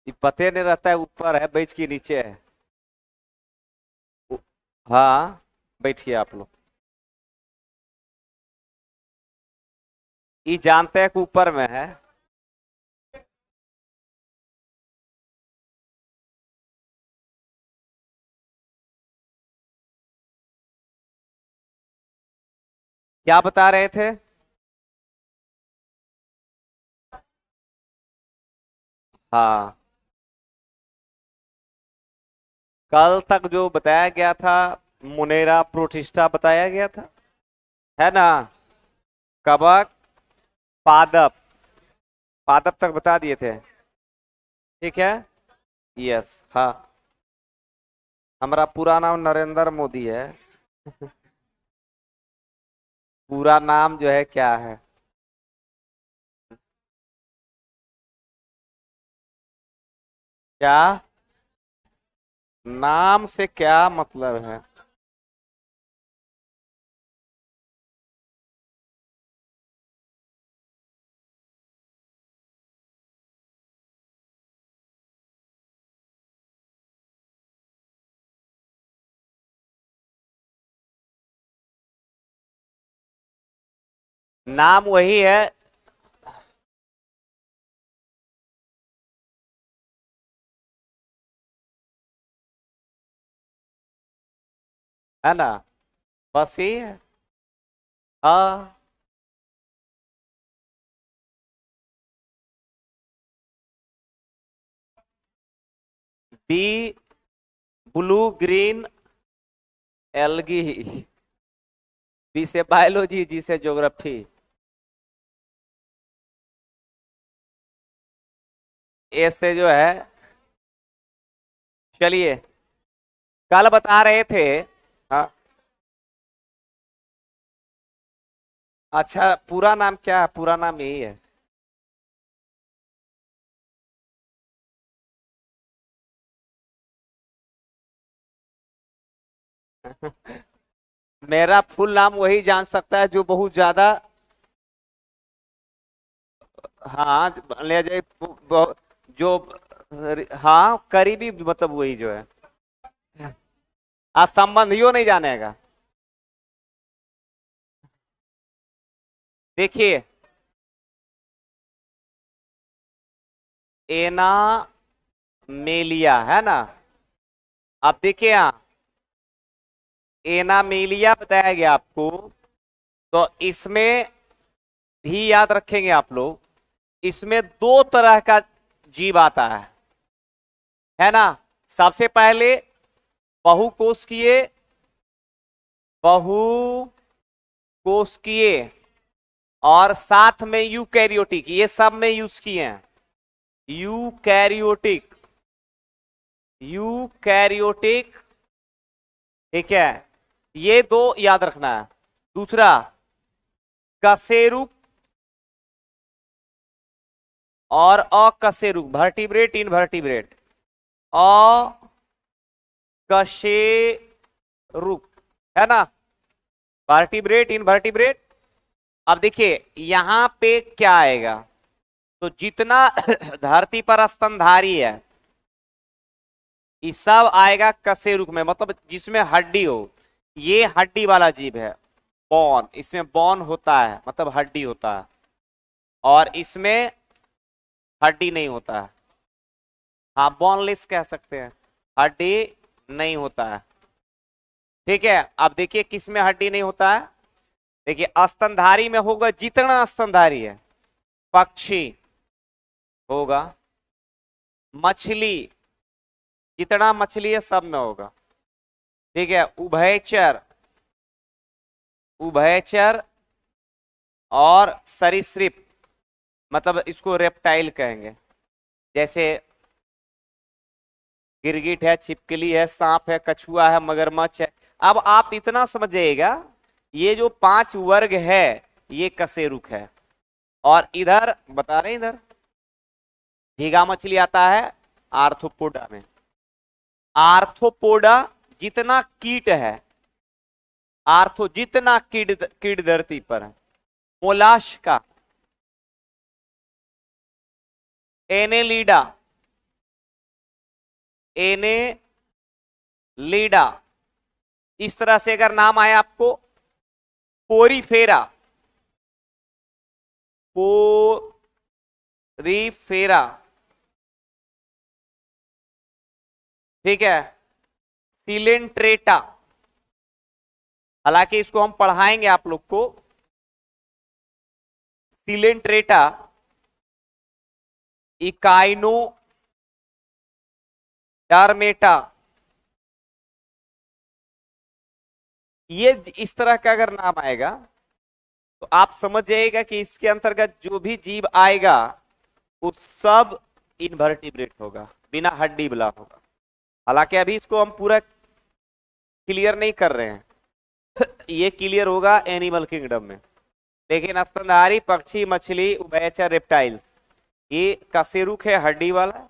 ये पते नहीं रहता है ऊपर है बेंच के नीचे है। उ- हाँ, बैठिए आप लोग। ये जानते हैं कि ऊपर में है। क्या बता रहे थे? हाँ, कल तक जो बताया गया था, मुनेरा प्रोटिस्टा बताया गया था, है ना? कवक, पादप, पादप तक बता दिए थे। ठीक है। यस, हाँ। हमारा पूरा नाम नरेंद्र मोदी है। पूरा नाम जो है क्या है? क्या? नाम से क्या मतलब है? नाम वही है। है ना? बस यही है। हाँ। B, blue green algae. B से बायोलॉजी, जी से ज्योग्राफी। ए से जो है, चलिए, कल बता रहे थे। हाँ। अच्छा, पूरा नाम क्या है? पूरा नाम यही है। मेरा फुल नाम वही जान सकता है जो बहुत ज्यादा। हाँ, ले जाए जो। हाँ, करीबी मतलब वही जो है। आज संबंधियों नहीं जानेगा। देखिए, एना मेलिया है ना? अब देखिए यहाँ, एनामेलिया बताया गया आपको। तो इसमें भी याद रखेंगे आप लोग, इसमें दो तरह का जीव आता है ना? सबसे पहले बहुकोशिकीय, बहुकोशिकीय, और साथ में यूकैरियोटिक, ये सब में यूज किए हैं। Eukaryotic, eukaryotic. ठीक है, ये दो याद रखना है। दूसरा, कशेरुक और अकशेरुक, वर्टिब्रेट इनवर्टिब्रेट। अकशेरुक, है ना? Vertebrate invertebrate. अब देखिए यहां पे क्या आएगा, तो जितना धरती पर स्तनधारी है, ये सब आएगा कशेरुक में, मतलब जिसमें हड्डी हो। ये हड्डी वाला जीव है। बॉन, इसमें बॉन होता है, मतलब हड्डी होता है। और इसमें हड्डी नहीं होता है। हाँ, बोनलेस कह सकते हैं, हड्डी नहीं होता है। ठीक है, अब देखिए किस में हड्डी नहीं होता है। देखिए, स्तनधारी में होगा, जितना स्तनधारी है। पक्षी होगा। मछली, जितना मछली है सब में होगा। ठीक है, उभयचर, उभयचर और सरीसृप, मतलब इसको रेप्टाइल कहेंगे। जैसे गिरगिट है, छिपकली है, सांप है, कछुआ है, मगरमच्छ है। अब आप इतना समझिएगा, ये जो पांच वर्ग है, ये कशेरुक है। और इधर बता रहे हैं, इधर झींगा मछली आता है आर्थ्रोपोडा में। आर्थ्रोपोडा, जितना कीट है, आर्थो जितना कीट कीट धरती पर है। मोलास्का, एनेलिडा, एने लीडा, इस तरह से अगर नाम आए आपको, पोरीफेरा, पोरीफेरा, ठीक है, सिलेंट्रेटा, हालांकि इसको हम पढ़ाएंगे आप लोग को, सिलेंट्रेटा, इकाइनो डार्मेटा, ये इस तरह का अगर नाम आएगा तो आप समझ जाइएगा कि इसके अंतर्गत जो भी जीव आएगा वो सब इनवर्टिब्रेट होगा, बिना हड्डी वाला होगा। हालांकि अभी इसको हम पूरा क्लियर नहीं कर रहे हैं, ये क्लियर होगा एनिमल किंगडम में। लेकिन स्तनधारी पक्षी, मछली, उभयचर, रेप्टाइल्स, ये कशेरुक है हड्डी वाला।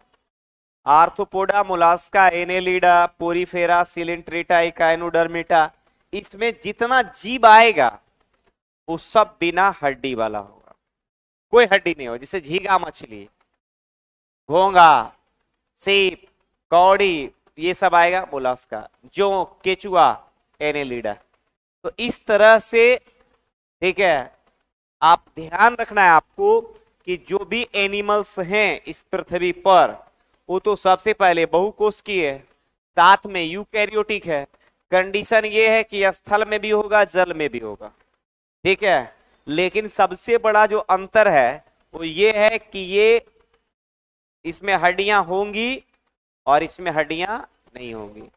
Arthropoda, Mollusca, Annelida, Porifera, Coelenterata, Echinodermata, इसमें जितना जीव आएगा वो सब बिना हड्डी वाला होगा, कोई हड्डी नहीं हो। जैसे झींगा मछली, घोंगा, सीप, कौड़ी, ये सब आएगा मोलास्का, जो केचुआ, एनेलिडा। तो इस तरह से, ठीक है, आप ध्यान रखना है आपको कि जो भी एनिमल्स हैं इस पृथ्वी पर वो तो सबसे पहले बहुकोषकीय है, साथ में यूकैरियोटिक है। कंडीशन ये है कि स्थल में भी होगा, जल में भी होगा, ठीक है। लेकिन सबसे बड़ा जो अंतर है वो ये है कि ये इसमें हड्डियां होंगी और इसमें हड्डियां नहीं होंगी।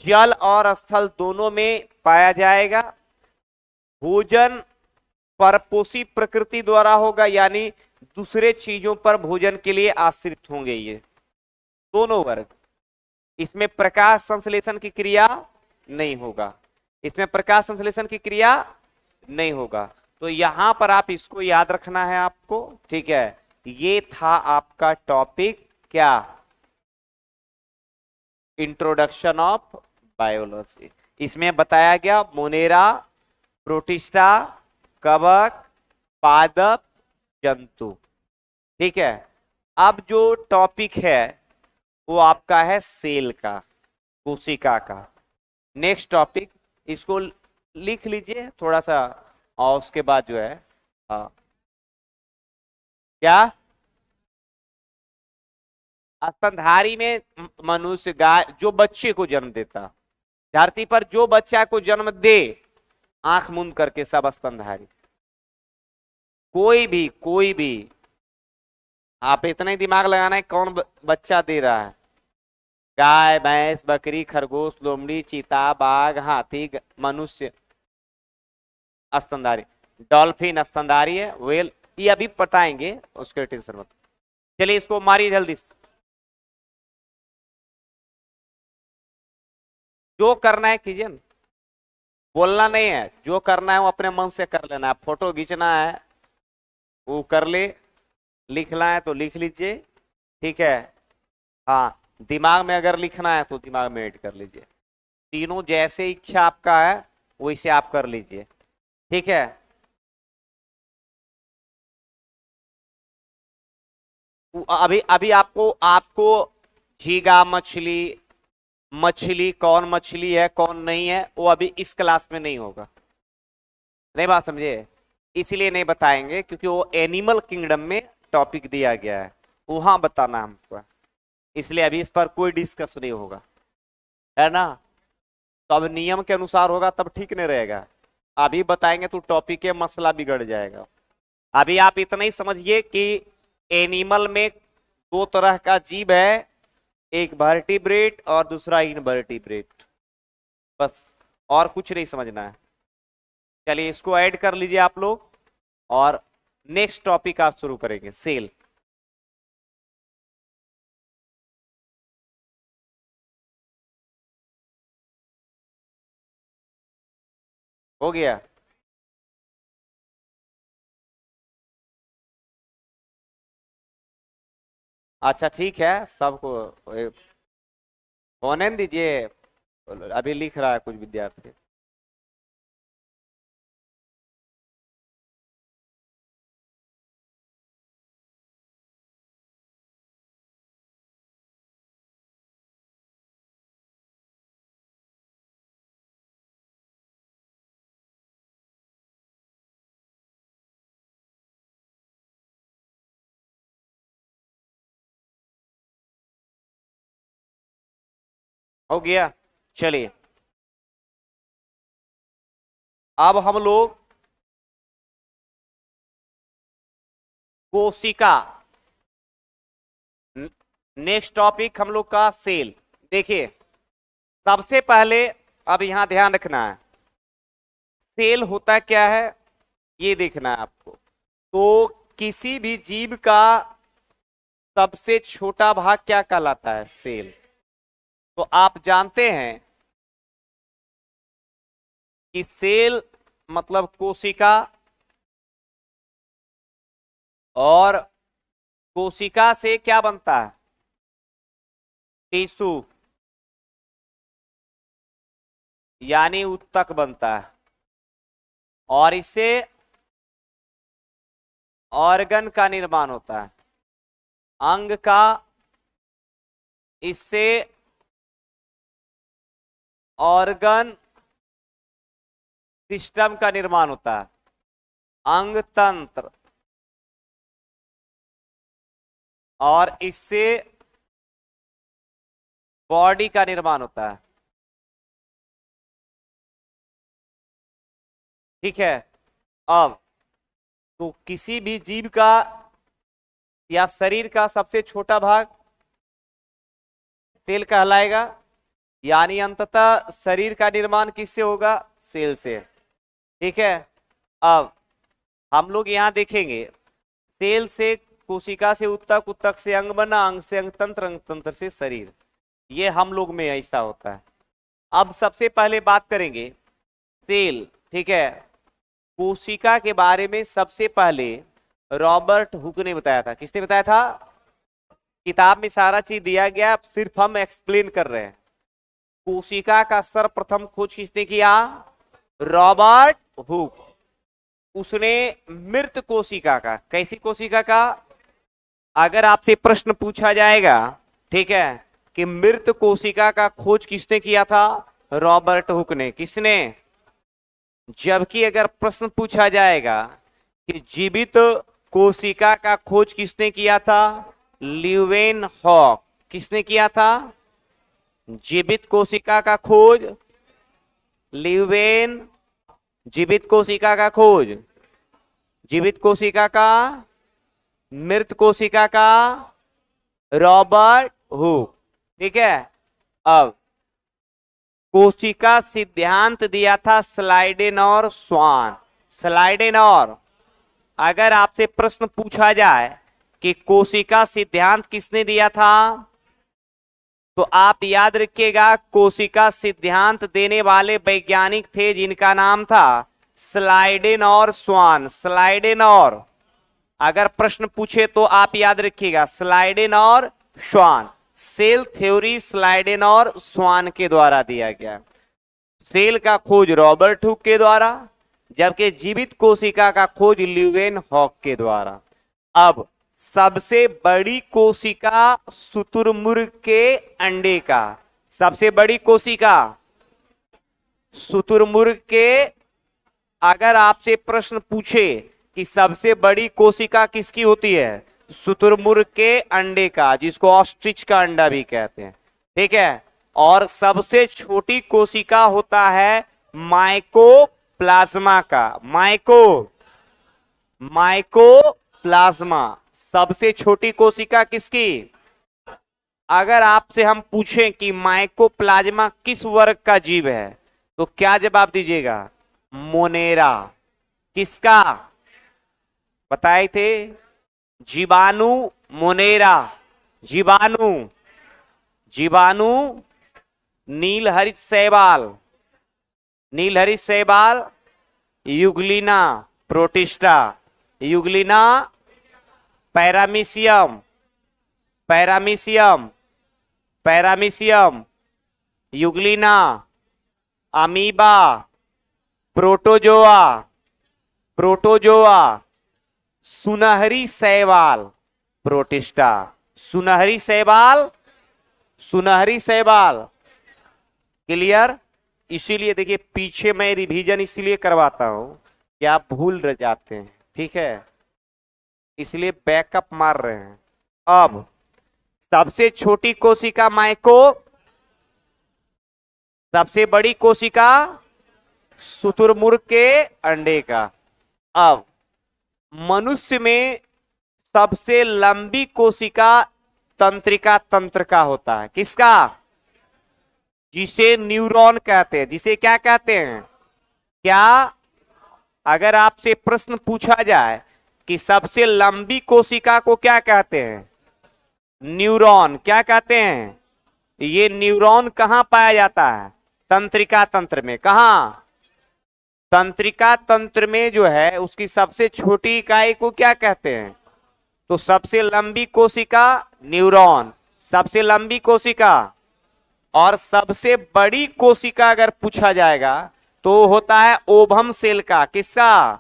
जल और स्थल दोनों में पाया जाएगा। भोजन परपोषी प्रकृति द्वारा होगा, यानी दूसरे चीजों पर भोजन के लिए आश्रित होंगे ये दोनों वर्ग। इसमें प्रकाश संश्लेषण की क्रिया नहीं होगा, इसमें प्रकाश संश्लेषण की क्रिया नहीं होगा। तो यहां पर आप इसको याद रखना है आपको, ठीक है। ये था आपका टॉपिक क्या, इंट्रोडक्शन ऑफ बायोलॉजी। इसमें बताया गया मोनेरा, प्रोटिस्टा, कवक, पादप, जंतु, ठीक है। अब जो टॉपिक है वो आपका है सेल का, कोशिका का। नेक्स्ट टॉपिक, इसको लिख लीजिए थोड़ा सा, और उसके बाद जो है क्या, स्तनधारी में मनुष्य, गाय, जो बच्चे को जन्म देता, धरती पर जो बच्चा को जन्म दे आंख मूंद करके, सब स्तनधारी। कोई भी आप इतना ही दिमाग लगाना है कौन बच्चा दे रहा है। गाय, भैंस, बकरी, खरगोश, लोमड़ी, चीता, बाघ, हाथी, मनुष्य स्तनधारी, डॉल्फिन स्तनधारी है, वेल ये अभी बताएंगे, उसके टेंशन मत। चलिए इसको मारिए जल्दी से। जो करना है कीजिए, बोलना नहीं है, जो करना है वो अपने मन से कर लेना है। फोटो खींचना है वो कर ले, लिखना है तो लिख लीजिए, ठीक है। हाँ, दिमाग में अगर लिखना है तो दिमाग में ऐड कर लीजिए। तीनों जैसे इच्छा आपका है वैसे आप कर लीजिए, ठीक है। अभी अभी आपको आपको झींगा मछली, मछली कौन मछली है कौन नहीं है वो अभी इस क्लास में नहीं होगा, नहीं बात समझे। इसीलिए नहीं बताएंगे क्योंकि वो एनिमल किंगडम में टॉपिक दिया गया है, वहां बताना हमको, इसलिए अभी इस पर कोई डिस्कस नहीं होगा, है ना। तो अब नियम के अनुसार होगा तब ठीक नहीं रहेगा। अभी बताएंगे तो टॉपिक के मसला बिगड़ जाएगा। अभी आप इतना ही समझिए कि एनिमल में दो तरह का जीव है, एक वर्टिब्रेट और दूसरा इनवर्टिब्रेट, बस, और कुछ नहीं समझना है। चलिए इसको ऐड कर लीजिए आप लोग, और नेक्स्ट टॉपिक आप शुरू करेंगे, सेल। हो गया। अच्छा ठीक है, सबको होने दीजिए, अभी लिख रहा है कुछ विद्यार्थी। हो गया। चलिए अब हम लोग कोशिका, नेक्स्ट टॉपिक हम लोग का सेल। देखिए सबसे पहले अब यहां ध्यान रखना है, सेल होता क्या है ये देखना है आपको। तो किसी भी जीव का सबसे छोटा भाग क्या कहलाता है? सेल। तो आप जानते हैं कि सेल मतलब कोशिका, और कोशिका से क्या बनता है? टिश्यू यानी ऊतक बनता है, और इससे ऑर्गन का निर्माण होता है, अंग का, इससे ऑर्गन सिस्टम का निर्माण होता है, अंग तंत्र, और इससे बॉडी का निर्माण होता है। ठीक है। अब तो किसी भी जीव का या शरीर का सबसे छोटा भाग सेल कहलाएगा, यानी अंततः शरीर का निर्माण किससे होगा? सेल से। ठीक है। अब हम लोग यहां देखेंगे, सेल से कोशिका से ऊतक, ऊतक से अंग बना, अंग से अंग तंत्र, अंग तंत्र से शरीर। ये हम लोग में ऐसा होता है। अब सबसे पहले बात करेंगे सेल। ठीक है। कोशिका के बारे में सबसे पहले रॉबर्ट हुक ने बताया था। किसने बताया था? किताब में सारा चीज दिया गया, सिर्फ हम एक्सप्लेन कर रहे हैं। कोशिका का सर्वप्रथम खोज किसने किया? Robert Hooke. उसने मृत कोशिका का, कैसी कोशिका का? अगर आपसे प्रश्न पूछा जाएगा, ठीक है, कि मृत कोशिका का खोज किसने किया था? रॉबर्ट हुक ने। किसने? जबकि अगर प्रश्न पूछा जाएगा कि जीवित कोशिका का खोज किसने किया था? ल्यूवेनहॉक। किसने किया था? जीवित कोशिका का खोज ल्यूवेन, जीवित कोशिका का खोज, जीवित कोशिका का, मृत कोशिका का रॉबर्ट हुक। ठीक है। अब कोशिका सिद्धांत दिया था स्लाइडेनोर स्वान। स्लाइडेनोर। अगर आपसे प्रश्न पूछा जाए कि कोशिका सिद्धांत किसने दिया था, तो आप याद रखिएगा कोशिका सिद्धांत देने वाले वैज्ञानिक थे जिनका नाम था स्लाइडेनोर स्वान। स्लाइडेनोर। अगर प्रश्न पूछे तो आप याद रखिएगा स्लाइडेनोर स्वान। सेल थ्योरी स्लाइडेनोर स्वान के द्वारा दिया गया। सेल का खोज रॉबर्ट हुक के द्वारा, जबकि जीवित कोशिका का खोज ल्यूवेनहॉक के द्वारा। अब सबसे बड़ी कोशिका शुतुरमुर्ग के अंडे का, सबसे बड़ी कोशिका शुतुरमुर्ग के, अगर आपसे प्रश्न पूछे कि सबसे बड़ी कोशिका किसकी होती है? शुतुरमुर्ग के अंडे का, जिसको ऑस्ट्रिच का अंडा भी कहते हैं। ठीक है। और सबसे छोटी कोशिका होता है माइकोप्लाज्मा का। माइकोप्लाज्मा सबसे छोटी कोशिका किसकी? अगर आपसे हम पूछें कि माइकोप्लाज्मा किस वर्ग का जीव है, तो क्या जवाब दीजिएगा? मोनेरा। किसका? बताए थे, जीवाणु मोनेरा। जीवाणु, जीवाणु नीलहरित शैवाल, नीलहरित शैवाल Euglena protista, Euglena paramecium, paramecium, paramecium Euglena, amoeba, protozoa, protozoa, सुनहरी शैवाल प्रोटिस्टा। सुनहरी शैवाल, सुनहरी शैवाल। क्लियर? इसीलिए देखिए पीछे मैं रिवीजन इसीलिए करवाता हूं कि आप भूल जाते हैं। ठीक है, इसलिए बैकअप मार रहे हैं। अब सबसे छोटी कोशिका माइको, सबसे बड़ी कोशिका शुतुरमुर्ग के अंडे का। अब मनुष्य में सबसे लंबी कोशिका तंत्रिका तंत्र का होता है, किसका? जिसे न्यूरॉन कहते हैं। जिसे क्या कहते हैं? क्या अगर आपसे प्रश्न पूछा जाए कि सबसे लंबी कोशिका को क्या कहते हैं? न्यूरॉन। क्या कहते हैं? ये न्यूरॉन कहां पाया जाता है? तंत्रिका तंत्र में। कहां? तंत्रिका तंत्र में जो है उसकी सबसे छोटी इकाई को क्या कहते हैं? तो सबसे लंबी कोशिका न्यूरॉन, सबसे लंबी कोशिका। और सबसे बड़ी कोशिका अगर पूछा जाएगा तो होता है ओवम सेल का। किसका?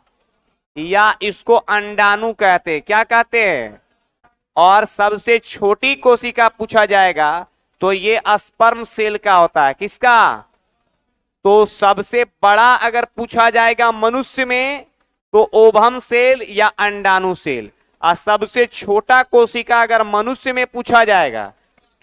या इसको अंडाणु कहते हैं। क्या कहते हैं? और सबसे छोटी कोशिका पूछा जाएगा तो ये स्पर्म सेल का होता है। किसका? तो सबसे बड़ा अगर पूछा जाएगा मनुष्य में तो ओवम सेल या अंडाणु सेल। और सबसे छोटा कोशिका अगर मनुष्य में पूछा जाएगा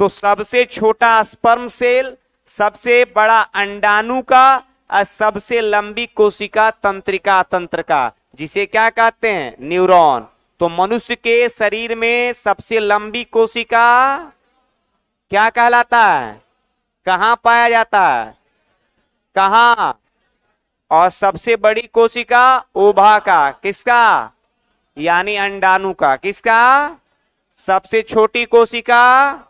तो सबसे छोटा स्पर्म सेल, सबसे बड़ा अंडाणु का, और सबसे लंबी कोशिका तंत्रिका तंत्र का, जिसे क्या कहते हैं? न्यूरॉन। तो मनुष्य के शरीर में सबसे लंबी कोशिका क्या कहलाता है? कहां पाया जाता है? कहां? और सबसे बड़ी कोशिका ओभा का। किसका? यानी अंडाणु का। किसका? सबसे छोटी कोशिका।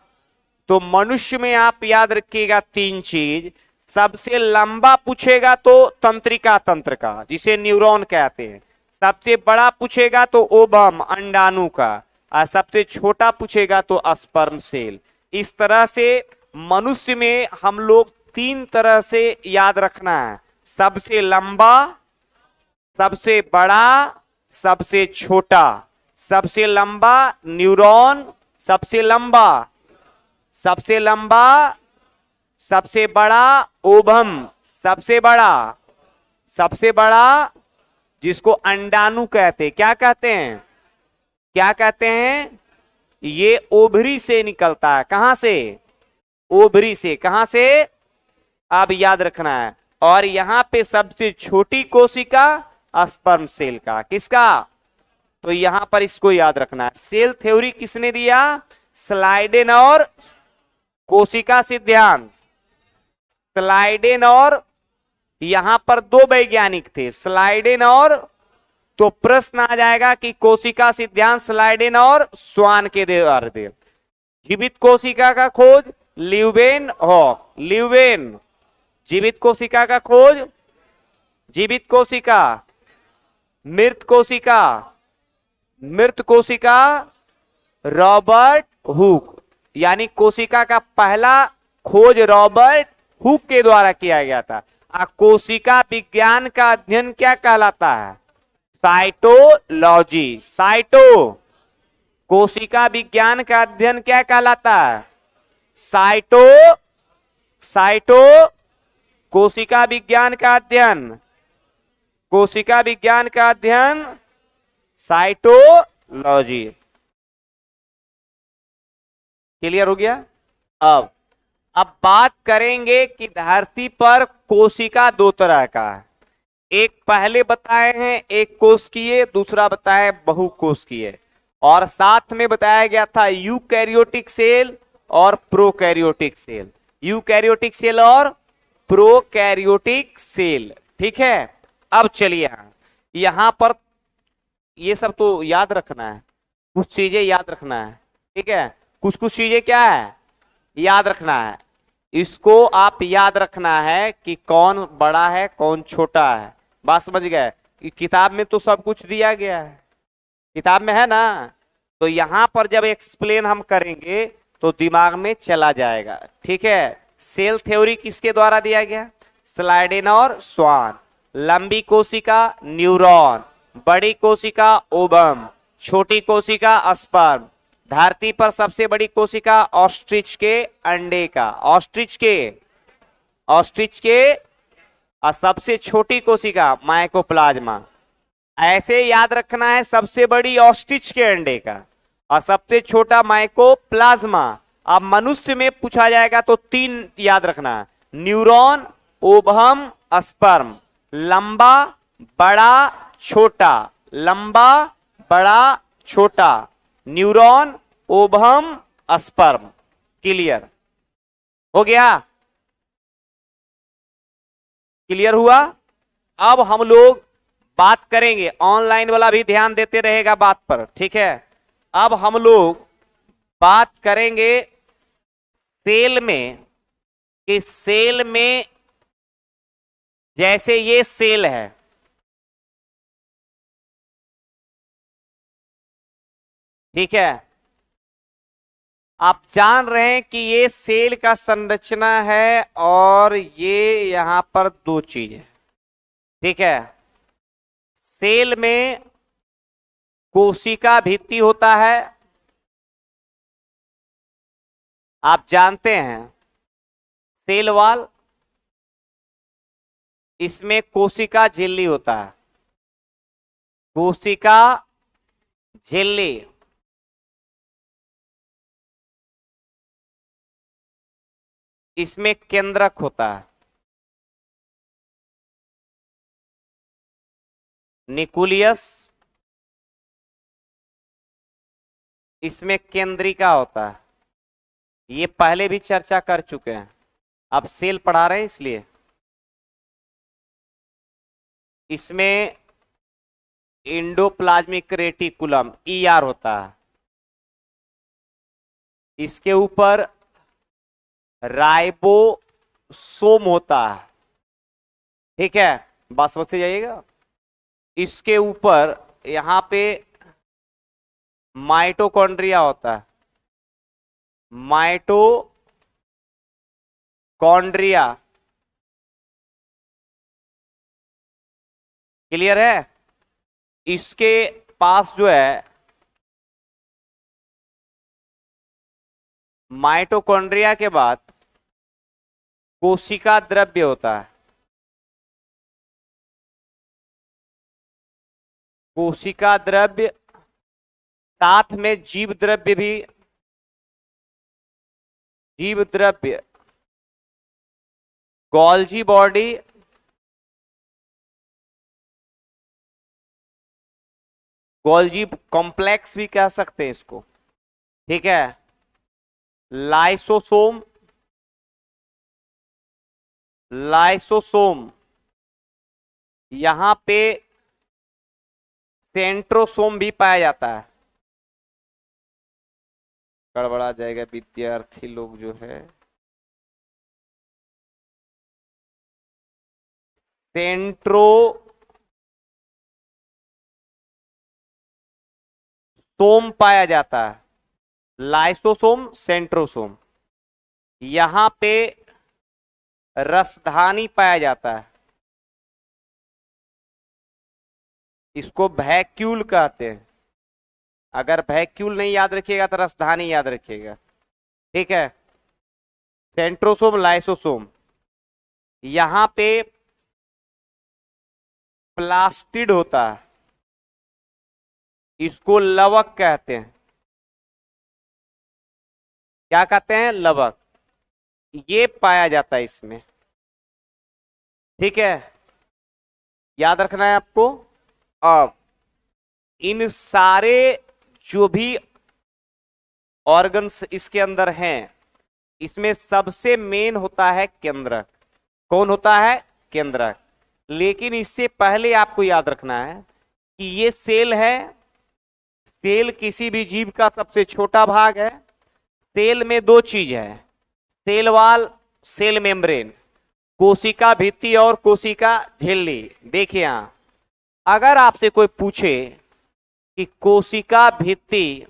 तो मनुष्य में आप याद रखिएगा 3 चीज। सबसे लंबा पूछेगा तो तंत्रिका तंत्र का, जिसे न्यूरॉन कहते हैं। सबसे बड़ा पूछेगा तो ओवम अंडाणु का, और सबसे छोटा पूछेगा तो स्पर्म सेल। इस तरह से मनुष्य में हम लोग 3 तरह से याद रखना है: सबसे लंबा, सबसे बड़ा, सबसे छोटा। सबसे लंबा न्यूरॉन, सबसे लंबा, सबसे लंबा, सबसे बड़ा ओवम, सबसे बड़ा, सबसे बड़ा जिसको अंडाणु कहते हैं। क्या कहते हैं? क्या कहते हैं? ये ओवरी से निकलता है। कहां से? ओवरी से। कहां से? अब याद रखना है। और यहां पे सबसे छोटी कोशिका स्पर्म सेल का। किसका? तो यहां पर इसको याद रखना है। सेल थ्योरी किसने दिया? स्लाइडेन और कोशिका सिद्धांत। स्लाइडेन और यहां पर 2 वैज्ञानिक थे, स्लाइडेन और, तो प्रश्न आ जाएगा कि कोशिका सिद्धांत स्लाइडेन और स्वान के द्वारा दे। जीवित कोशिका का खोज ल्यूवेन हॉक। ल्यूवेन। जीवित कोशिका का खोज, जीवित कोशिका, मृत कोशिका, मृत कोशिका रॉबर्ट हुक। यानी कोशिका का पहला खोज रॉबर्ट हुक के द्वारा किया गया था। कोशिका विज्ञान का अध्ययन क्या कहलाता है? साइटोलॉजी। साइटो, कोशिका विज्ञान का अध्ययन क्या कहलाता है? साइटो, साइटो, कोशिका विज्ञान का अध्ययन, कोशिका विज्ञान का अध्ययन साइटोलॉजी। क्लियर हो गया? अब बात करेंगे कि धरती पर कोशिका 2 तरह का है। एक पहले बताए हैं एक कोशिकीय, दूसरा बताया बहुकोशिकीय, और साथ में बताया गया था यूकैरियोटिक सेल और प्रोकैरियोटिक सेल। यूकैरियोटिक सेल और प्रोकैरियोटिक सेल। ठीक है। अब चलिए यहां पर ये सब तो याद रखना है, कुछ चीजें याद रखना है। ठीक है। कुछ कुछ चीजें क्या है? याद रखना है। इसको आप याद रखना है कि कौन बड़ा है कौन छोटा है। बात समझ गए? किताब में तो सब कुछ दिया गया है, किताब में है ना। तो यहां पर जब एक्सप्लेन हम करेंगे तो दिमाग में चला जाएगा। ठीक है। सेल थ्योरी किसके द्वारा दिया गया? स्लाइडेन और स्वान। लंबी कोशिका न्यूरॉन, बड़ी कोशिका ओवम, छोटी कोशिका स्पर्म। धरती पर सबसे बड़ी कोशिका ऑस्ट्रिच के अंडे का, ऑस्ट्रिच के, ऑस्ट्रिच के, और सबसे छोटी कोशिका माइकोप्लाज्मा। ऐसे याद रखना है, सबसे बड़ी ऑस्ट्रिच के अंडे का और सबसे छोटा माइकोप्लाज्मा। अब मनुष्य में पूछा जाएगा तो 3 याद रखना है। Neuron, ovum, sperm. लंबा, बड़ा, छोटा, लंबा, बड़ा, छोटा, न्यूरॉन, ओवम, स्पर्म। क्लियर हो गया? क्लियर हुआ? अब हम लोग बात करेंगे, ऑनलाइन वाला भी ध्यान देते रहेगा बात पर, ठीक है? अब हम लोग बात करेंगे सेल में, कि सेल में जैसे ये सेल है, ठीक है? आप जान रहे हैं कि ये सेल का संरचना है और ये यहां पर दो चीज है, ठीक है? सेल में कोशिका भित्ति होता है, आप जानते हैं, सेल वॉल। इसमें कोशिका झिल्ली होता है, कोशिका झिल्ली। इसमें केंद्रक होता है, न्यूक्लियस। इसमें केंद्रिका होता है, ये पहले भी चर्चा कर चुके हैं, अब सेल पढ़ा रहे हैं इसलिए। इसमें इंडोप्लाज्मिक रेटिकुलम, ईआर होता है। इसके ऊपर राइबोसोम होता है, ठीक है? बात समझ से जाइएगा। इसके ऊपर यहां पे माइटोकॉन्ड्रिया होता है, माइटोकॉन्ड्रिया। क्लियर है? इसके पास जो है माइटोकॉन्ड्रिया के बाद कोशिका द्रव्य होता है, कोशिका द्रव्य, साथ में जीव द्रव्य भी, जीव द्रव्य, गोल्जी बॉडी, गोल्जी कॉम्प्लेक्स भी कह सकते हैं इसको, ठीक है? लाइसोसोम, लाइसोसोम, यहां पे सेंट्रोसोम भी पाया जाता है। गड़बड़ा जाएगा विद्यार्थी लोग जो है, सेंट्रोसोम पाया जाता है, लाइसोसोम, सेंट्रोसोम। यहां पे रसधानी पाया जाता है, इसको वैक्यूल कहते हैं। अगर वैक्यूल नहीं याद रखिएगा तो रसधानी याद रखिएगा, ठीक है? Centrosome, lysosome. यहां पे प्लास्टिड होता है, इसको लवक कहते हैं। क्या कहते हैं? लवक। ये पाया जाता है इसमें, ठीक है? याद रखना है आपको। अब इन सारे जो भी ऑर्गन्स इसके अंदर हैं, इसमें सबसे मेन होता है केंद्रक। कौन होता है? केंद्रक। लेकिन इससे पहले आपको याद रखना है कि ये सेल है, सेल किसी भी जीव का सबसे छोटा भाग है। सेल में दो चीज है, सेल वॉल, सेल मेम्ब्रेन, कोशिका भित्ति और कोशिका झिल्ली। देखिए यहां, अगर आपसे कोई पूछे कि कोशिका भित्ति,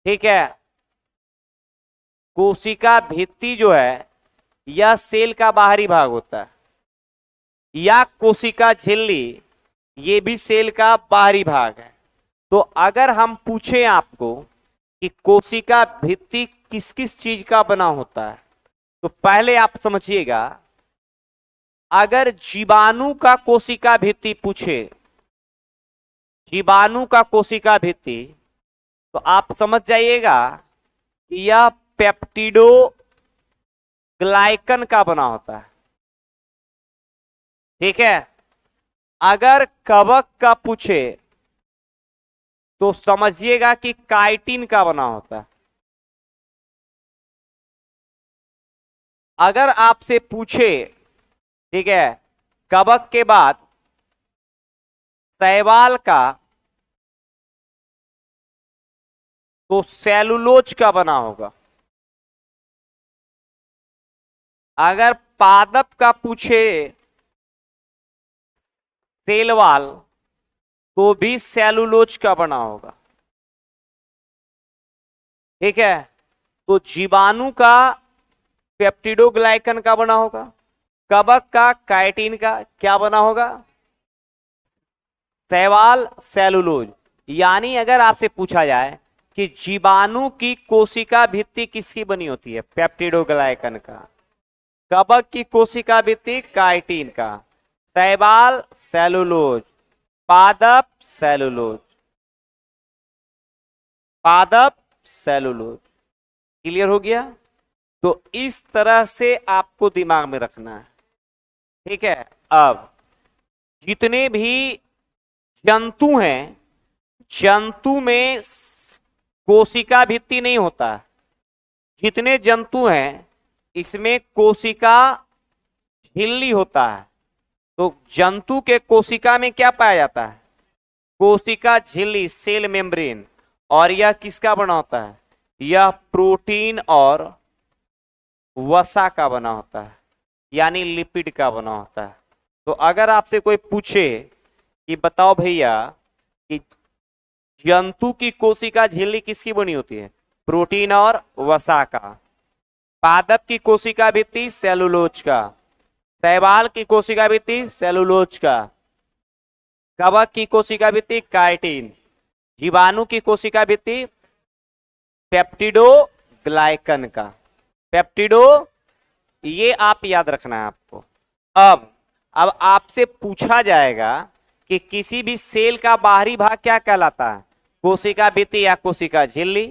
ठीक है, कोशिका भित्ति जो है यह सेल का बाहरी भाग होता है, या कोशिका झिल्ली ये भी सेल का बाहरी भाग है। तो अगर हम पूछें आपको कि कोशिका भित्ति किस किस चीज का बना होता है, तो पहले आप समझिएगा, अगर जीवाणु का कोशिका भित्ति पूछे, जीवाणु का कोशिका भित्ति, तो आप समझ जाइएगा कि यह पेप्टिडो ग्लाइकन का बना होता है। ठीक है, अगर कवक का पूछे तो समझिएगा कि काइटिन का बना होता है। अगर आपसे पूछे, ठीक है, कवक के बाद शैवाल का, तो सेलुलोज का बना होगा। अगर पादप का पूछे सेलवाल, तो भी सेलुलोज का बना होगा। ठीक है, तो जीवाणु का पेप्टिडोग्लाइकन का बना होगा, कवक का काइटिन का क्या बना होगा, शैवाल सेलुलोज। यानी अगर आपसे पूछा जाए कि जीवाणु की कोशिका भित्ति किसकी बनी होती है, पेप्टिडोग्लाइकन का, कवक की कोशिका भित्ति काइटिन का, शैवाल सेलुलोज, पादप सेलुलोज, पादप सेलुलोज। क्लियर हो गया? तो इस तरह से आपको दिमाग में रखना है। ठीक है, अब जितने भी जंतु हैं, जंतु में कोशिका भित्ति नहीं होता। जितने जंतु हैं इसमें कोशिका झिल्ली होता है। तो जंतु के कोशिका में क्या पाया जाता है, कोशिका झिल्ली, सेल मेम्ब्रेन। और यह किसका बना होता है, यह प्रोटीन और वसा का बना होता है, यानी लिपिड का बना होता है। तो अगर आपसे कोई पूछे कि बताओ भैया कि जंतु की कोशिका झिल्ली किसकी बनी होती है, प्रोटीन और वसा का, पादप की कोशिका भित्ति सेलुलोज का, शैवाल की कोशिका भित्ति सेलुलोज का, कवक की कोशिका भित्ति काइटिन, जीवाणु की कोशिका भित्ति पेप्टिडोग्लाइकन का। पेप्टिडो, ये आप याद रखना है आपको। अब आपसे पूछा जाएगा कि किसी भी सेल का बाहरी भाग क्या कहलाता है, कोशिका भित्ति या कोशिका झिल्ली।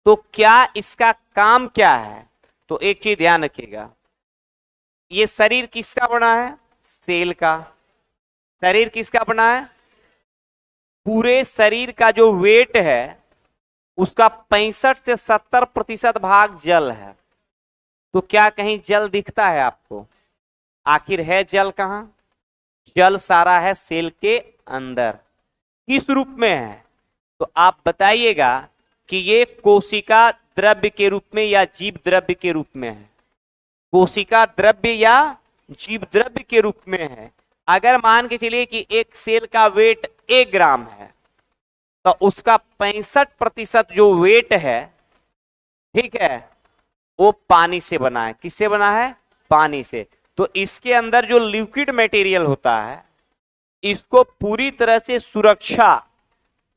तो क्या इसका काम क्या है, तो एक चीज ध्यान रखिएगा, ये शरीर किसका बना है, सेल का। शरीर किसका बना है, पूरे शरीर का जो वेट है उसका 65 से 70% भाग जल है। तो क्या कहीं जल दिखता है आपको, आखिर है जल कहां, जल सारा है सेल के अंदर। किस रूप में है, तो आप बताइएगा कि ये कोशिका द्रव्य के रूप में या जीव द्रव्य के रूप में है, कोशिका द्रव्य या जीव द्रव्य के रूप में है। अगर मान के चलिए कि एक सेल का वेट 1 ग्राम है, तो उसका 65% जो वेट है, ठीक है, वो पानी से बना है। किससे बना है, पानी से। तो इसके अंदर जो लिक्विड मटेरियल होता है, इसको पूरी तरह से सुरक्षा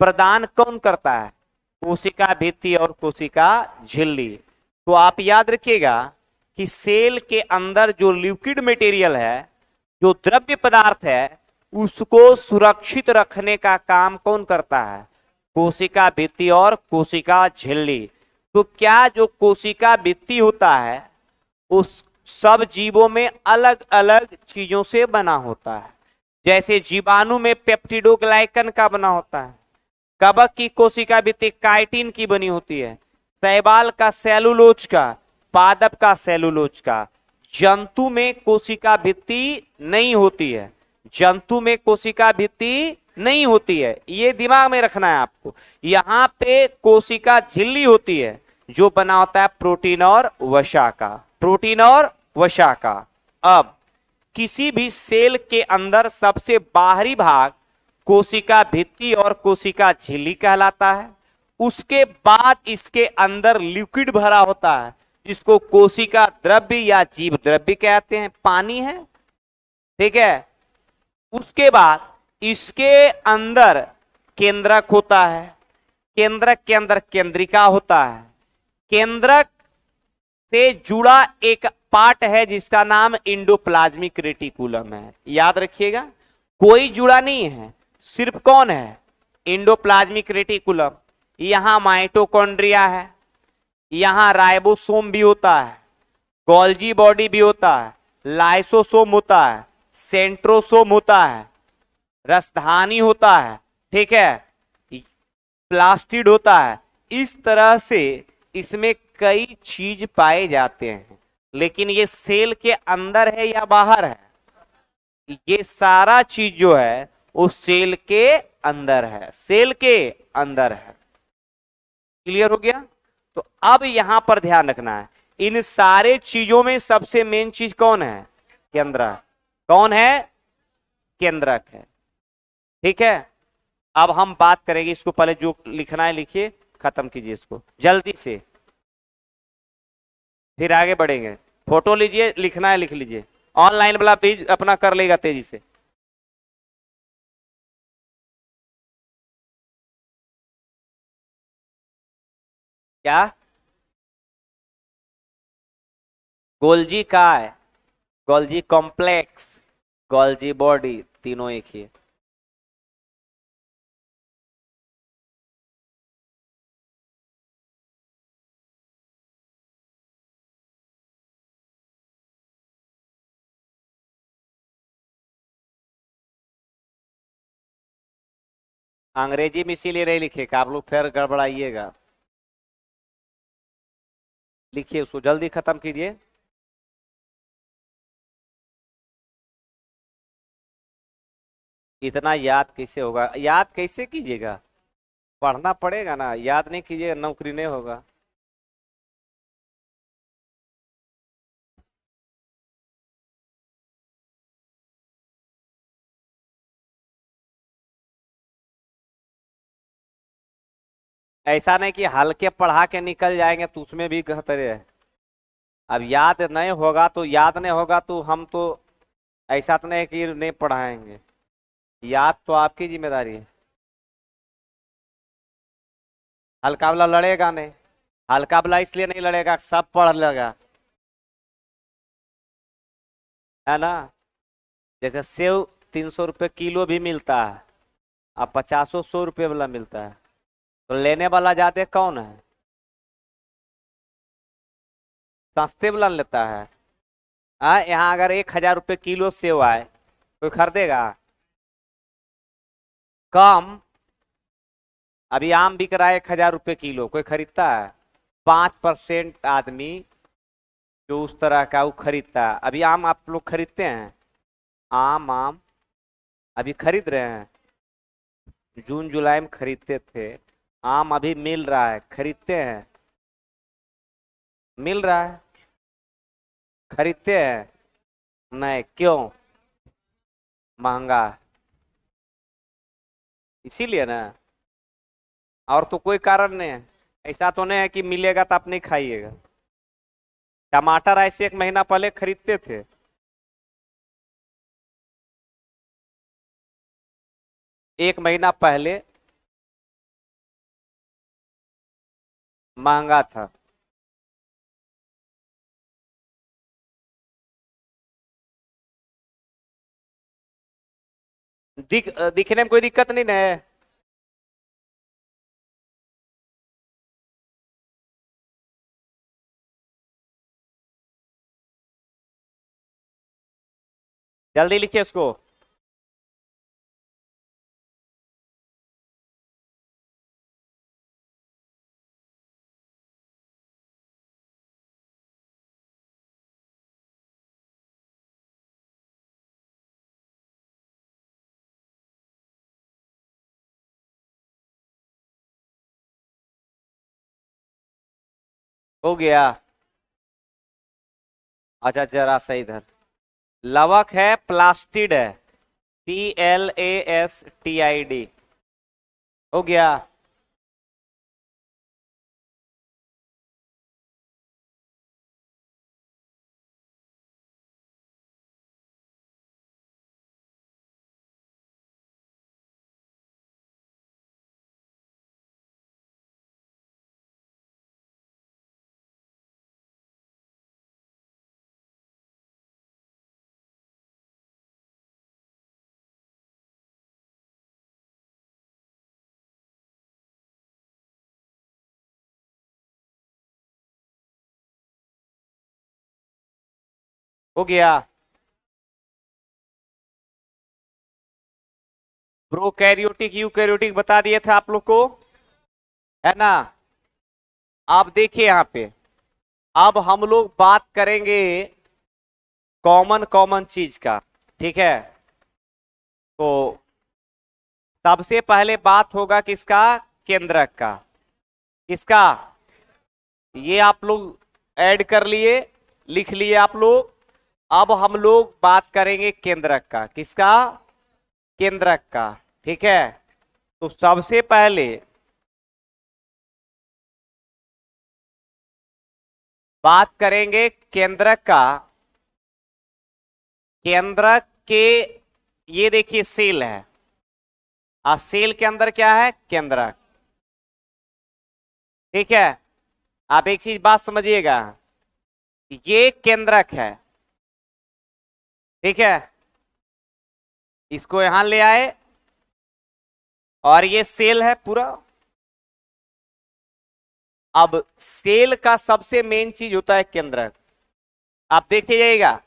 प्रदान कौन करता है, कोशिका भित्ति और कोशिका झिल्ली। तो आप याद रखिएगा कि सेल के अंदर जो लिक्विड मटेरियल है, जो द्रव्य पदार्थ है, उसको सुरक्षित रखने का काम कौन करता है, कोशिका भित्ति और कोशिका झिल्ली। तो क्या जो कोशिका भित्ति होता है उस सब जीवों में अलग अलग चीजों से बना होता है। जैसे जीवाणु में पेप्टिडोग्लाइकन का बना होता है, कवक की कोशिका भित्ति काइटिन की बनी होती है, शैवाल का सेलुलोज का, पादप का सेलुलोज का। जंतु में कोशिका भित्ति नहीं होती है, जंतु में कोशिका भित्ति नहीं होती है, ये दिमाग में रखना है आपको। यहां पे कोशिका झिल्ली होती है जो बना होता है प्रोटीन और वसा का, प्रोटीन और वसा का। अब किसी भी सेल के अंदर सबसे बाहरी भाग कोशिका भित्ति और कोशिका झिल्ली कहलाता है। उसके बाद इसके अंदर लिक्विड भरा होता है जिसको कोशिका द्रव्य या जीव द्रव्य कहते हैं, पानी है। ठीक है, उसके बाद इसके अंदर केंद्रक होता है, केंद्रक के अंदर केंद्रिका होता है, केंद्रक से जुड़ा एक पार्ट है जिसका नाम इंडोप्लाज्मिक रेटिकुलम है। याद रखिएगा, कोई जुड़ा नहीं है, सिर्फ कौन है, इंडोप्लाज्मिक रेटिकुलम। यहां माइटोकॉन्ड्रिया है, यहां राइबोसोम भी होता है, गोल्जी बॉडी भी होता है, लाइसोसोम होता है, सेंट्रोसोम होता है, रसधानी होता है, ठीक है, प्लास्टिड होता है। इस तरह से इसमें कई चीज पाए जाते हैं, लेकिन ये सेल के अंदर है या बाहर है? ये सारा चीज जो है वो सेल के अंदर है, सेल के अंदर है। क्लियर हो गया? तो अब यहां पर ध्यान रखना है, इन सारे चीजों में सबसे मेन चीज कौन है? केंद्रक। कौन है? केंद्रक है। ठीक है, अब हम बात करेंगे इसको, पहले जो लिखना है लिखिए, खत्म कीजिए इसको जल्दी से, फिर आगे बढ़ेंगे। फोटो लीजिए, लिखना है लिख लीजिए, ऑनलाइन वाला पेज अपना कर लेगा तेजी से। क्या? गोल्जी का है, गोल्जी कॉम्प्लेक्स, गोल्जी बॉडी, तीनों एक ही है। अंग्रेजी में इसीलिए नहीं लिखेगा, आप लोग फिर गड़बड़ाइएगा। लिखिए उसको, जल्दी खत्म कीजिए। इतना याद कैसे होगा? याद कैसे कीजिएगा? पढ़ना पड़ेगा ना, याद नहीं कीजिएगा नौकरी नहीं होगा। ऐसा नहीं कि हल्के पढ़ा के निकल जाएंगे तो उसमें भी खतरे है। अब याद नहीं होगा तो याद नहीं होगा तो हम तो ऐसा तो नहीं कि नहीं पढ़ाएंगे, याद तो आपकी जिम्मेदारी है। हल्का वाला लड़ेगा नहीं, हल्का वाला इसलिए नहीं लड़ेगा, सब पढ़ लेगा, है ना? जैसे सेव 300 रुपये किलो भी मिलता है, अब 50-100 रुपये वाला मिलता है, तो लेने वाला ज्यादा कौन है? सस्ते वाला लेता है। यहाँ अगर 1,000 रुपये किलो सेव आए, कोई खरीदेगा? कम। अभी आम बिक रहा है 1,000 रुपये किलो, कोई खरीदता है? 5% आदमी जो उस तरह का वो खरीदता है। अभी आम आप लोग खरीदते हैं? आम आम अभी खरीद रहे हैं? जून जुलाई में खरीदते थे। आम अभी मिल रहा है, खरीदते हैं? मिल रहा है, खरीदते हैं? नहीं, क्यों? महंगा है, इसीलिए ना, और तो कोई कारण नहीं है। ऐसा तो नहीं है कि मिलेगा तो आप नहीं खाइएगा। टमाटर ऐसे 1 महीना पहले खरीदते थे, 1 महीना पहले महंगा था। दिखने में कोई दिक्कत नहीं ना है? जल्दी लिखिए उसको। हो गया? अच्छा जरा सही इधर, लवक है, प्लास्टिड है, PLASTID। हो गया? हो गया। प्रोकैरियोटिक यूकैरियोटिक बता दिए थे आप लोग को, है ना। आप देखिए यहाँ पे, अब हम लोग बात करेंगे कॉमन कॉमन चीज का, ठीक है। तो सबसे पहले बात होगा किसका, केंद्रक का। किसका, ये आप लोग ऐड कर लिए, लिख लिए आप लोग। अब हम लोग बात करेंगे केंद्रक का। किसका, केंद्रक का, ठीक है। तो सबसे पहले बात करेंगे केंद्रक का। केंद्रक के, ये देखिए सेल है, और सेल के अंदर क्या है, केंद्रक, ठीक है। आप एक चीज बात समझिएगा, ये केंद्रक है, ठीक है। इसको यहां ले आए, और ये सेल है पूरा। अब सेल का सबसे मेन चीज होता है केंद्रक। आप देखते जाइएगा,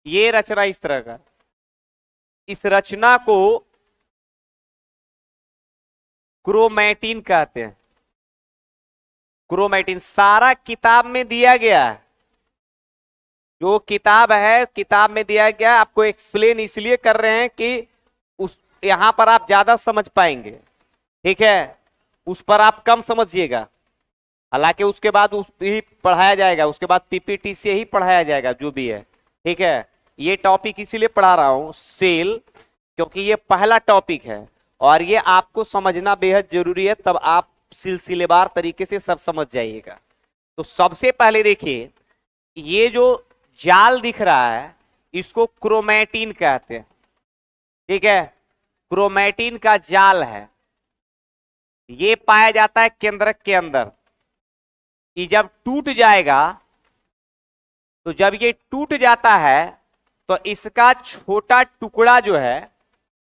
ये रचना इस तरह का, इस रचना को क्रोमैटिन कहते हैं। क्रोमैटिन सारा किताब में दिया गया है, जो किताब है किताब में दिया गया। आपको एक्सप्लेन इसलिए कर रहे हैं कि उस यहां पर आप ज्यादा समझ पाएंगे, ठीक है। उस पर आप कम समझिएगा, हालांकि उसके बाद उस ही पढ़ाया जाएगा, उसके बाद पीपीटी से ही पढ़ाया जाएगा जो भी है, ठीक है। ये टॉपिक इसीलिए पढ़ा रहा हूं सेल, क्योंकि ये पहला टॉपिक है और ये आपको समझना बेहद जरूरी है, तब आप सिलसिलेवार तरीके से सब समझ जाइएगा। तो सबसे पहले देखिए, ये जो जाल दिख रहा है इसको क्रोमैटिन कहते हैं, ठीक है। क्रोमैटिन का जाल है, ये पाया जाता है केंद्रक के अंदर। ये जब टूट जाएगा, तो जब ये टूट जाता है तो इसका छोटा टुकड़ा जो है,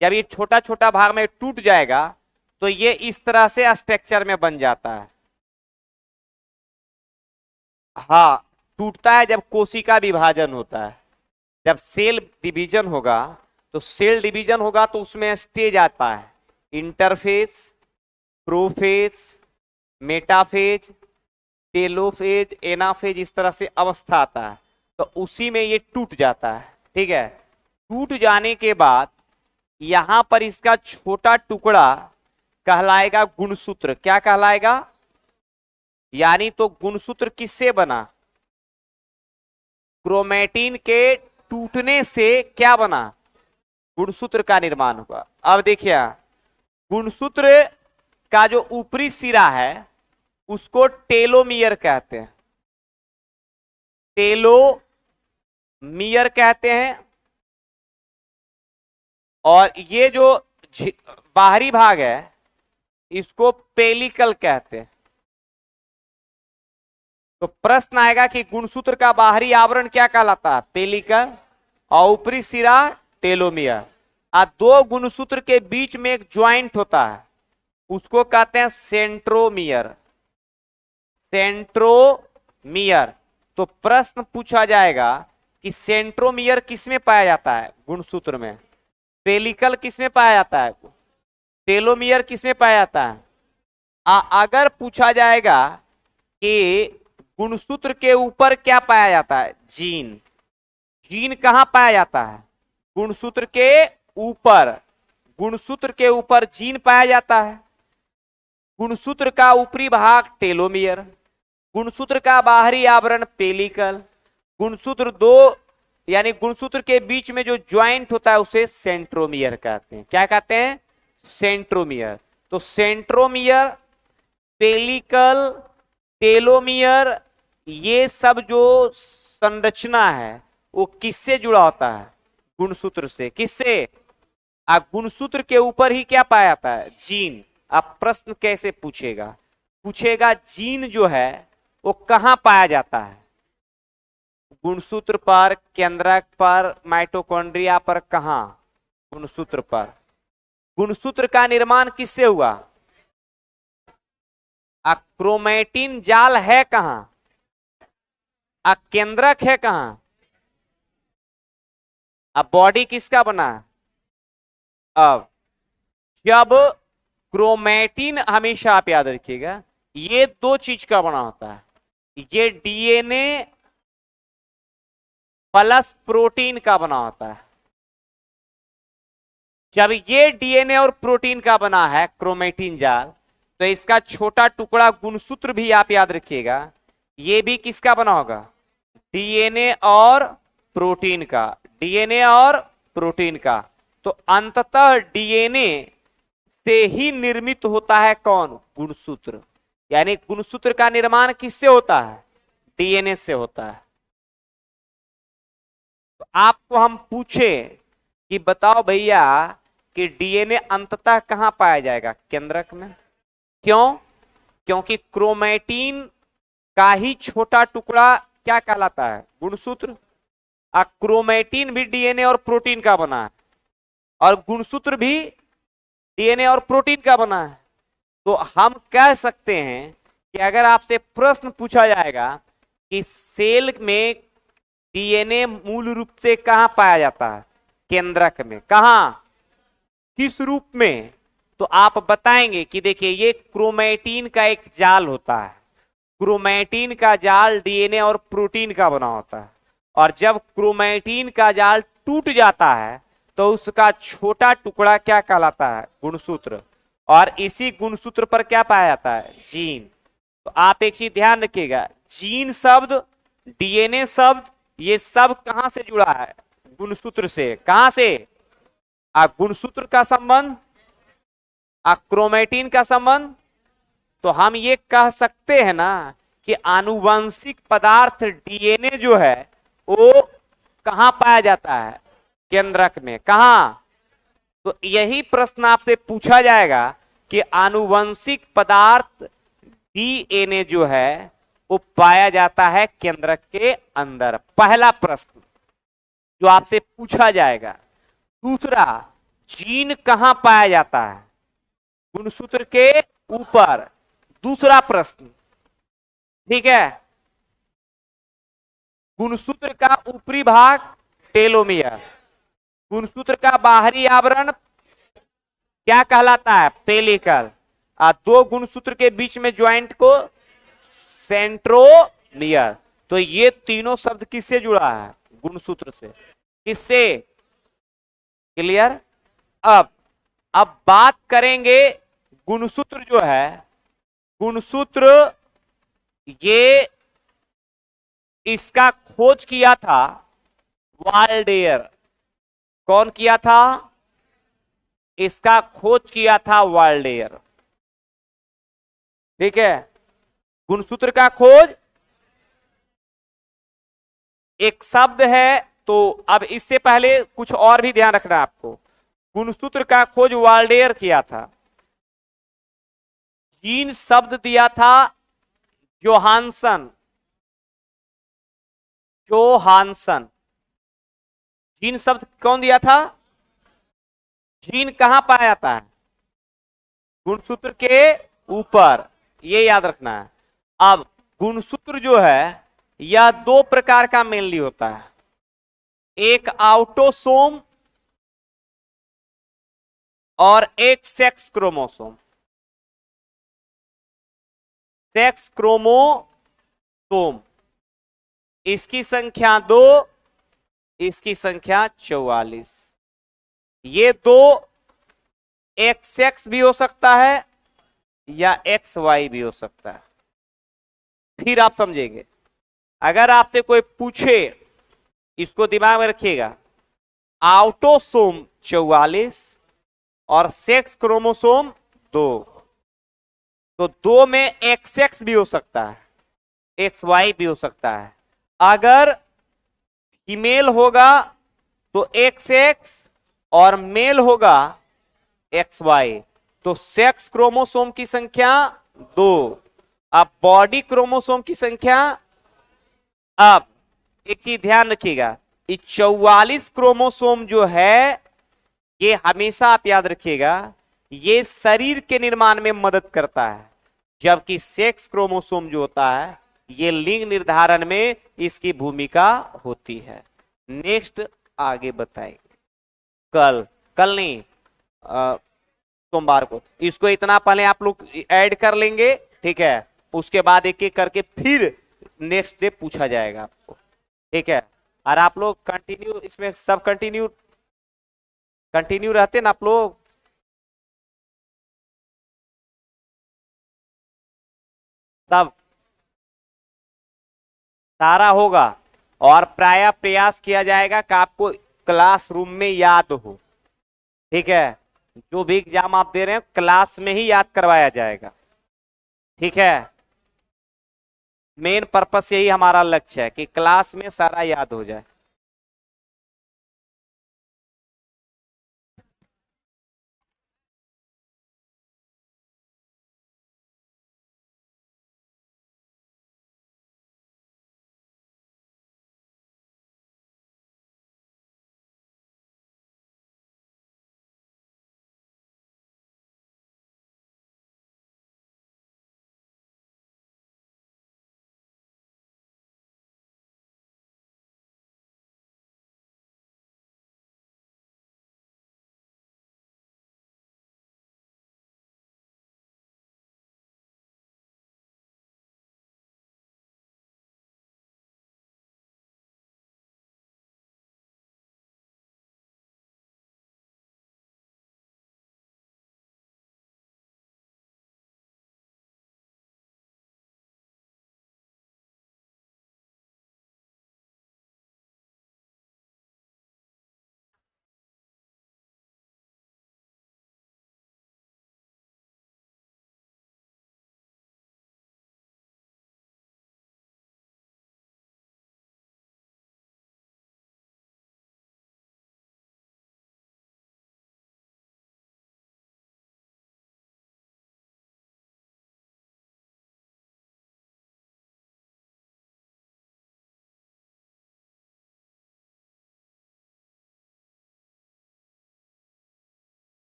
जब ये छोटा छोटा भाग में टूट जाएगा तो ये इस तरह से स्ट्रक्चर में बन जाता है। हाँ, टूटता है जब कोशिका विभाजन होता है। जब सेल डिवीजन होगा, तो सेल डिवीजन होगा तो उसमें स्टेज आता है, interphase, prophase, metaphase, telophase, anaphase, इस तरह से अवस्था आता है। तो उसी में ये टूट जाता है, ठीक है। टूट जाने के बाद यहां पर इसका छोटा टुकड़ा कहलाएगा गुणसूत्र। क्या कहलाएगा, यानी तो गुणसूत्र किससे बना, क्रोमैटिन के टूटने से क्या बना, गुणसूत्र का निर्माण होगा। अब देखिए, गुणसूत्र का जो ऊपरी सिरा है उसको टेलोमियर कहते हैं, टेलोमियर कहते हैं। और ये जो बाहरी भाग है इसको पेलिकल कहते हैं। तो प्रश्न आएगा कि गुणसूत्र का बाहरी आवरण क्या कहलाता है, पेलिकल, और ऊपरी सिरा टेलोमियर। दो गुणसूत्र के बीच में एक ज्वाइंट होता है, उसको कहते हैं सेंट्रोमियर, सेंट्रोमियर। तो प्रश्न पूछा जाएगा कि सेंट्रोमियर किसमें पाया जाता है, गुणसूत्र में। पेलिकल किसमें पाया जाता है, टेलोमियर किसमें पाया जाता है। अगर पूछा जाएगा कि गुणसूत्र के ऊपर क्या पाया जाता है, जीन, जीन कहां पाया जाता है, गुणसूत्र के ऊपर, गुणसूत्र के ऊपर जीन पाया जाता है। गुणसूत्र का ऊपरी भाग टेलोमियर, गुणसूत्र का बाहरी आवरण पेलिकल। गुणसूत्र दो, यानी गुणसूत्र के बीच में जो ज्वाइंट होता है उसे सेंट्रोमियर कहते हैं। क्या कहते हैं, सेंट्रोमियर। तो सेंट्रोमियर, पेलिकल, टेलोमियर, ये सब जो संरचना है वो किससे जुड़ा होता है, गुणसूत्र से। किससे, गुणसूत्र के ऊपर ही क्या पाया जाता है, जीन। अब प्रश्न कैसे पूछेगा, पूछेगा जीन जो है वो कहां पाया जाता है, गुणसूत्र पर, केंद्रक पर, माइटोकॉन्ड्रिया पर, कहां, गुणसूत्र पर। गुणसूत्र का निर्माण किससे हुआ, क्रोमेटिन जाल है कहां? केंद्रक है कहां? अब बॉडी किसका बना है? अब जब क्रोमेटिन, हमेशा आप याद रखिएगा, ये दो चीज का बना होता है, ये डीएनए प्लस प्रोटीन का बना होता है। जब ये डीएनए और प्रोटीन का बना है क्रोमेटिन जाल, तो इसका छोटा टुकड़ा गुणसूत्र भी आप याद रखिएगा, ये भी किसका बना होगा? डीएनए और प्रोटीन का, डीएनए और प्रोटीन का। तो अंततः डीएनए से ही निर्मित होता है कौन? गुणसूत्र। यानी गुणसूत्र का निर्माण किससे होता है? डीएनए से होता है। तो आपको हम पूछे कि बताओ भैया कि डीएनए अंततः कहां पाया जाएगा? केंद्रक में। क्यों? क्योंकि क्रोमेटिन का ही छोटा टुकड़ा क्या कहलाता है? गुणसूत्र। क्रोमेटिन भी डीएनए और प्रोटीन का बना है, और गुणसूत्र भी डीएनए और प्रोटीन का बना है। तो हम कह सकते हैं कि अगर आपसे प्रश्न पूछा जाएगा कि सेल में डीएनए मूल रूप से कहां पाया जाता है? केंद्रक में। कहां? किस रूप में? तो आप बताएंगे कि देखिए ये क्रोमेटिन का एक जाल होता है, क्रोमेटिन का जाल डीएनए और प्रोटीन का बना होता है, और जब क्रोमेटिन का जाल टूट जाता है तो उसका छोटा टुकड़ा क्या कहलाता है? गुणसूत्र। और इसी गुणसूत्र पर क्या पाया जाता है? जीन। तो आप एक चीज ध्यान रखिएगा, जीन शब्द, डीएनए शब्द, ये सब कहां से जुड़ा है? गुणसूत्र से। कहां से? गुणसूत्र का संबंध, क्रोमेटिन का संबंध। तो हम ये कह सकते हैं ना कि आनुवंशिक पदार्थ डीएनए जो है वो कहां पाया जाता है? केंद्रक में। कहां? तो यही प्रश्न आपसे पूछा जाएगा कि आनुवंशिक पदार्थ डीएनए जो है वो पाया जाता है केंद्रक के अंदर। पहला प्रश्न जो आपसे पूछा जाएगा। दूसरा, जीन कहां पाया जाता है? गुणसूत्र के ऊपर। दूसरा प्रश्न, ठीक है। गुणसूत्र का ऊपरी भाग टेलोमियर, गुणसूत्र का बाहरी आवरण क्या कहलाता है? पेलिकल। दो गुणसूत्र के बीच में ज्वाइंट को सेंट्रोमियर। तो ये तीनों शब्द किससे जुड़ा है? गुणसूत्र से। किससे? क्लियर? अब बात करेंगे गुणसूत्र जो है, गुणसूत्र ये इसका खोज किया था वाल्डेयर। कौन किया था? इसका खोज किया था वाल्डेयर। ठीक है, गुणसूत्र का खोज एक शब्द है। तो अब इससे पहले कुछ और भी ध्यान रखना है आपको। गुणसूत्र का खोज वाल्डेयर किया था। जीन शब्द दिया था जोहानसन। जोहानसन। जीन शब्द कौन दिया था? जीन कहां पाया जाता है? गुणसूत्र के ऊपर। ये याद रखना है। अब गुणसूत्र जो है यह दो प्रकार का मेनली होता है, एक आउटोसोम और एक सेक्स क्रोमोसोम। सेक्स क्रोमोसोम, इसकी संख्या 2, इसकी संख्या 44। ये दो एक्स एक्स भी हो सकता है या एक्स वाई भी हो सकता है। फिर आप समझेंगे। अगर आपसे कोई पूछे, इसको दिमाग में रखिएगा, आउटोसोम 44 और सेक्स क्रोमोसोम 2, तो 2 में एक्स एक्स भी हो सकता है, एक्स वाई भी हो सकता है। अगर फीमेल होगा तो एक्स एक्स और मेल होगा एक्स वाई। तो सेक्स क्रोमोसोम की संख्या 2। अब बॉडी क्रोमोसोम की संख्या, अब एक चीज ध्यान रखिएगा, ये 44 क्रोमोसोम जो है ये हमेशा आप याद रखिएगा, ये शरीर के निर्माण में मदद करता है। जबकि सेक्स क्रोमोसोम जो होता है ये लिंग निर्धारण में इसकी भूमिका होती है। नेक्स्ट आगे बताएंगे कल, कल नहीं सोमवार को। इसको इतना पहले आप लोग ऐड कर लेंगे, ठीक है, उसके बाद एक एक करके फिर नेक्स्ट डे पूछा जाएगा आपको, ठीक है। और आप लोग कंटिन्यू इसमें सब कंटिन्यू कंटिन्यू रहते ना आप लोग, सब सारा होगा। और प्राय प्रयास किया जाएगा कि आपको क्लासरूम में याद हो, ठीक है। जो भी एग्जाम आप दे रहे हैं क्लास में ही याद करवाया जाएगा, ठीक है। मेन पर्पस यही हमारा लक्ष्य है कि क्लास में सारा याद हो जाए।